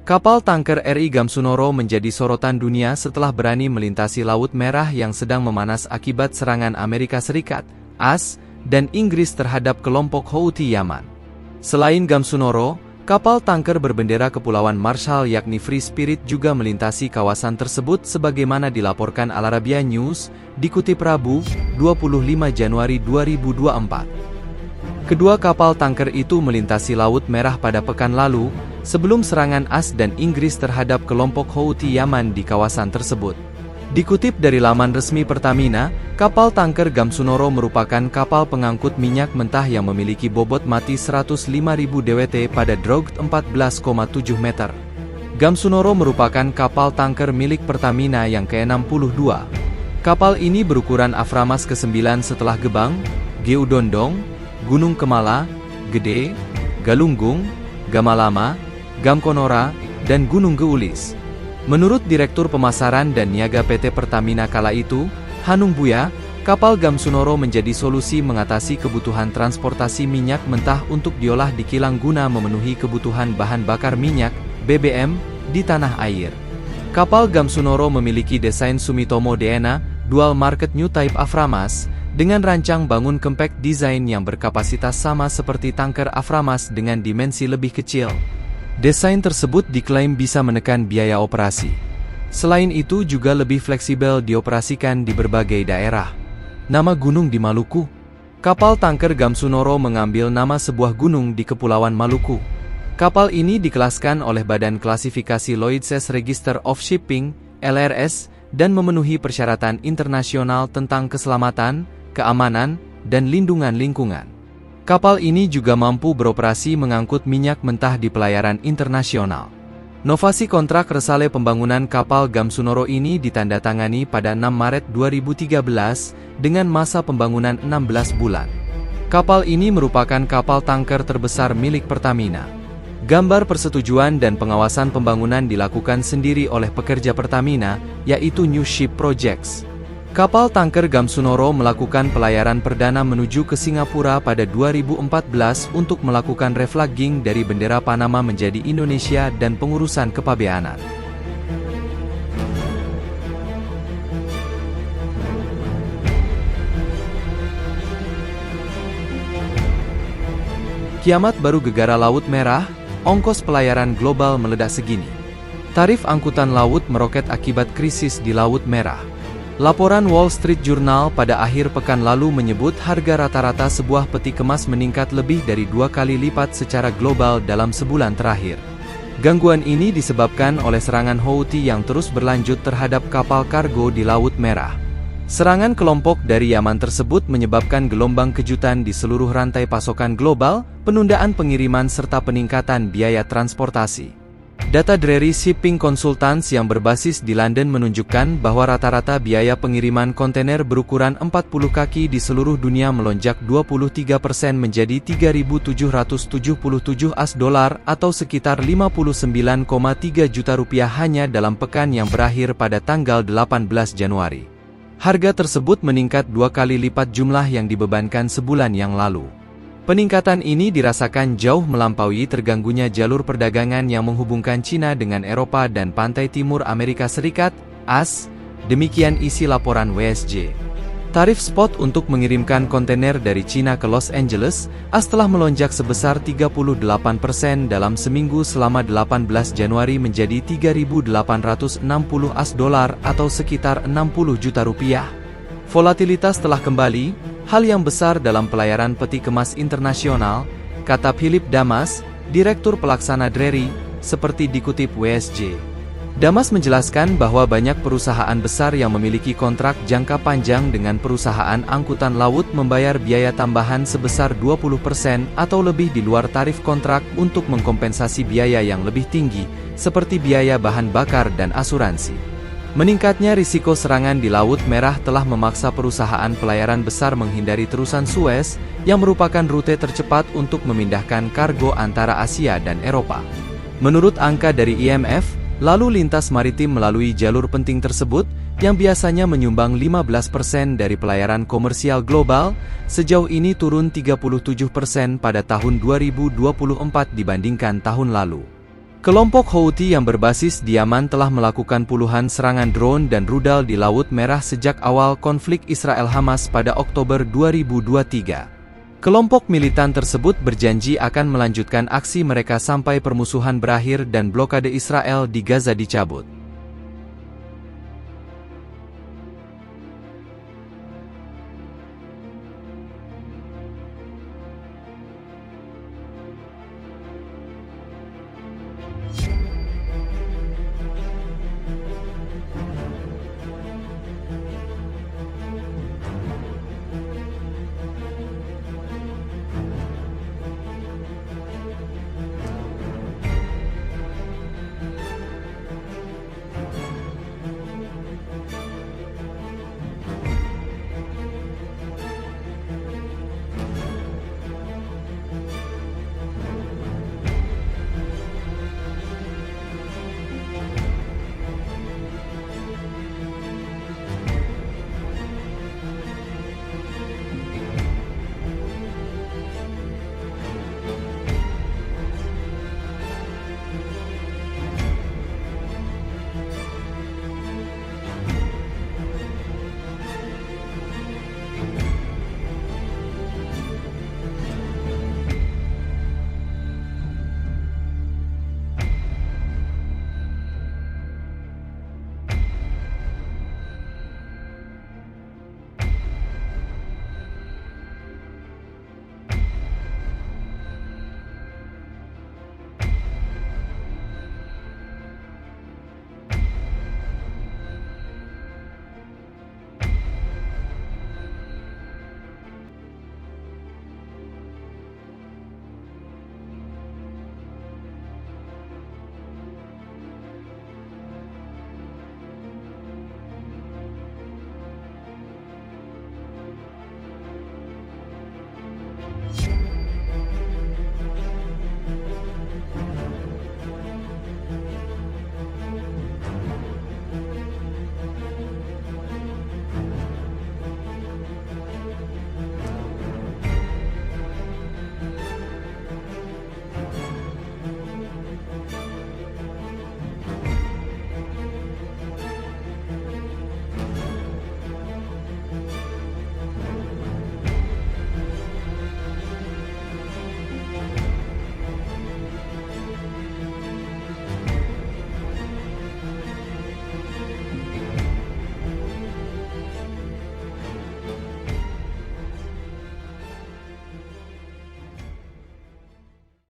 Kapal tanker RI Gamsunoro menjadi sorotan dunia setelah berani melintasi Laut Merah yang sedang memanas akibat serangan Amerika Serikat, AS, dan Inggris terhadap kelompok Houthi Yaman. Selain Gamsunoro, kapal tanker berbendera Kepulauan Marshall yakni Free Spirit juga melintasi kawasan tersebut sebagaimana dilaporkan Al Arabiya News, dikutip Rabu, 25 Januari 2024. Kedua kapal tanker itu melintasi Laut Merah pada pekan lalu, sebelum serangan AS dan Inggris terhadap kelompok Houthi Yaman di kawasan tersebut. Dikutip dari laman resmi Pertamina, kapal tanker Gamsunoro merupakan kapal pengangkut minyak mentah yang memiliki bobot mati 105.000 dwt pada draught 14,7 meter. Gamsunoro merupakan kapal tanker milik Pertamina yang ke-62. Kapal ini berukuran Aframas ke-9 setelah Gebang, Geudondong, Gunung Kemala, Gede, Galunggung, Gamalama, Gamkonora, dan Gunung Geulis. Menurut Direktur Pemasaran dan Niaga PT Pertamina kala itu, Hanung Buya, kapal Gamsunoro menjadi solusi mengatasi kebutuhan transportasi minyak mentah untuk diolah di kilang guna memenuhi kebutuhan bahan bakar minyak, BBM, di tanah air. Kapal Gamsunoro memiliki desain Sumitomo DNA, Dual Market New Type Aframas, dengan rancang bangun compact design yang berkapasitas sama seperti tanker Aframas dengan dimensi lebih kecil. Desain tersebut diklaim bisa menekan biaya operasi. Selain itu juga lebih fleksibel dioperasikan di berbagai daerah. Nama gunung di Maluku. Kapal tanker Gamsunoro mengambil nama sebuah gunung di Kepulauan Maluku. Kapal ini dikelaskan oleh Badan Klasifikasi Lloyd's Register of Shipping, LRS, dan memenuhi persyaratan internasional tentang keselamatan, keamanan, dan lindungan lingkungan. Kapal ini juga mampu beroperasi mengangkut minyak mentah di pelayaran internasional. Novasi kontrak resale pembangunan kapal Gamsunoro ini ditandatangani pada 6 Maret 2013 dengan masa pembangunan 16 bulan. Kapal ini merupakan kapal tanker terbesar milik Pertamina. Gambar persetujuan dan pengawasan pembangunan dilakukan sendiri oleh pekerja Pertamina, yaitu New Ship Projects. Kapal tanker Gamsunoro melakukan pelayaran perdana menuju ke Singapura pada 2014 untuk melakukan reflagging dari bendera Panama menjadi Indonesia dan pengurusan kepabeanan. Kiamat baru gegara Laut Merah, ongkos pelayaran global meledak segini. Tarif angkutan laut meroket akibat krisis di Laut Merah. Laporan Wall Street Journal pada akhir pekan lalu menyebut harga rata-rata sebuah peti kemas meningkat lebih dari 2 kali lipat secara global dalam sebulan terakhir. Gangguan ini disebabkan oleh serangan Houthi yang terus berlanjut terhadap kapal kargo di Laut Merah. Serangan kelompok dari Yaman tersebut menyebabkan gelombang kejutan di seluruh rantai pasokan global, penundaan pengiriman serta peningkatan biaya transportasi. Data Drewry Shipping Consultants yang berbasis di London menunjukkan bahwa rata-rata biaya pengiriman kontainer berukuran 40 kaki di seluruh dunia melonjak 23% menjadi 3.777 US dolar atau sekitar 59,3 juta rupiah hanya dalam pekan yang berakhir pada tanggal 18 Januari. Harga tersebut meningkat 2 kali lipat jumlah yang dibebankan sebulan yang lalu. Peningkatan ini dirasakan jauh melampaui terganggunya jalur perdagangan yang menghubungkan Cina dengan Eropa dan pantai timur Amerika Serikat, AS, demikian isi laporan WSJ. Tarif spot untuk mengirimkan kontainer dari Cina ke Los Angeles, AS telah melonjak sebesar 38% dalam seminggu selama 18 Januari menjadi 3.860 US dolar atau sekitar 60 juta rupiah. Volatilitas telah kembali, hal yang besar dalam pelayaran peti kemas internasional, kata Philip Damas, Direktur Pelaksana Drewry, seperti dikutip WSJ. Damas menjelaskan bahwa banyak perusahaan besar yang memiliki kontrak jangka panjang dengan perusahaan angkutan laut membayar biaya tambahan sebesar 20% atau lebih di luar tarif kontrak untuk mengkompensasi biaya yang lebih tinggi, seperti biaya bahan bakar dan asuransi. Meningkatnya risiko serangan di Laut Merah telah memaksa perusahaan pelayaran besar menghindari terusan Suez, yang merupakan rute tercepat untuk memindahkan kargo antara Asia dan Eropa. Menurut angka dari IMF, lalu lintas maritim melalui jalur penting tersebut, yang biasanya menyumbang 15% dari pelayaran komersial global, sejauh ini turun 37% pada tahun 2024 dibandingkan tahun lalu. Kelompok Houthi yang berbasis di Yaman telah melakukan puluhan serangan drone dan rudal di Laut Merah sejak awal konflik Israel-Hamas pada Oktober 2023. Kelompok militan tersebut berjanji akan melanjutkan aksi mereka sampai permusuhan berakhir dan blokade Israel di Gaza dicabut.